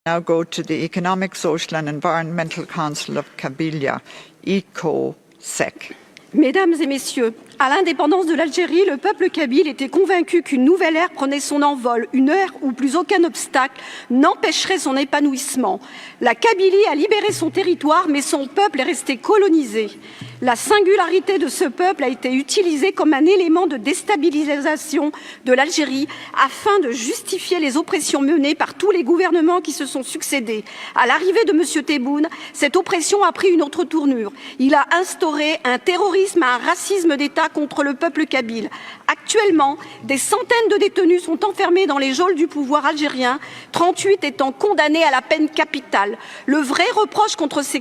Now go to the Economic, Social and Environmental Council of Kabylia, ECOSEC. Mesdames et messieurs, à l'indépendance de l'Algérie, le peuple kabyle était convaincu qu'une nouvelle ère prenait son envol, une ère où plus aucun obstacle n'empêcherait son épanouissement. La Kabylie a libéré son territoire, mais son peuple est resté colonisé. La singularité de ce peuple a été utilisée comme un élément de déstabilisation de l'Algérie afin de justifier les oppressions menées par tous les gouvernements qui se sont succédés. À l'arrivée de M. Tebboune, cette oppression a pris une autre tournure. Il a instauré un terrorisme, un racisme d'État contre le peuple kabyle. Actuellement, des centaines de détenus sont enfermés dans les geôles du pouvoir algérien, 38 étant condamnés à la peine capitale. Le vrai reproche contre ces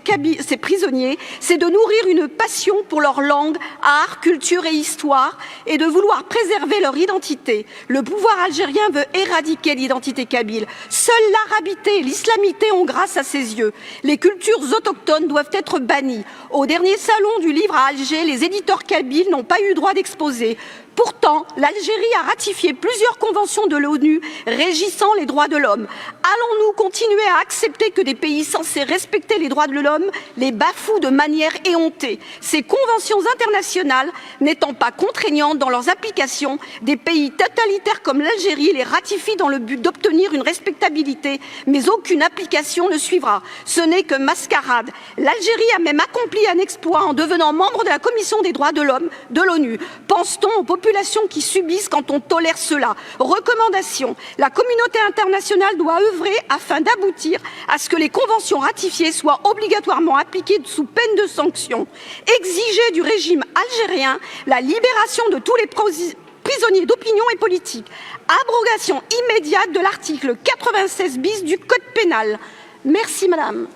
prisonniers, c'est de nourrir une passion pour leur langue, art, culture et histoire et de vouloir préserver leur identité. Le pouvoir algérien veut éradiquer l'identité kabyle. Seule l'arabité et l'islamité ont grâce à ses yeux. Les cultures autochtones doivent être bannies. Au dernier salon du livre à Alger, les éditeurs kabyles n'ont pas eu droit d'exposer. Pourtant, l'Algérie a ratifié plusieurs conventions de l'ONU régissant les droits de l'homme. Allons-nous continuer à accepter que des pays censés respecter les droits de l'homme les bafouent de manière éhontée? Ces conventions internationales n'étant pas contraignantes dans leurs applications, des pays totalitaires comme l'Algérie les ratifient dans le but d'obtenir une respectabilité, mais aucune application ne suivra. Ce n'est que mascarade. L'Algérie a même accompli un exploit en devenant membre de la Commission des droits de l'homme de l'ONU. Pense-t-on aux populations qui subissent quand on tolère cela? Recommandation: la communauté internationale doit œuvrer afin d'aboutir à ce que les conventions ratifiées soient obligatoirement appliquées sous peine de sanctions. Exiger du régime algérien la libération de tous les prisonniers d'opinion et politique. Abrogation immédiate de l'article 96 bis du Code pénal. Merci madame.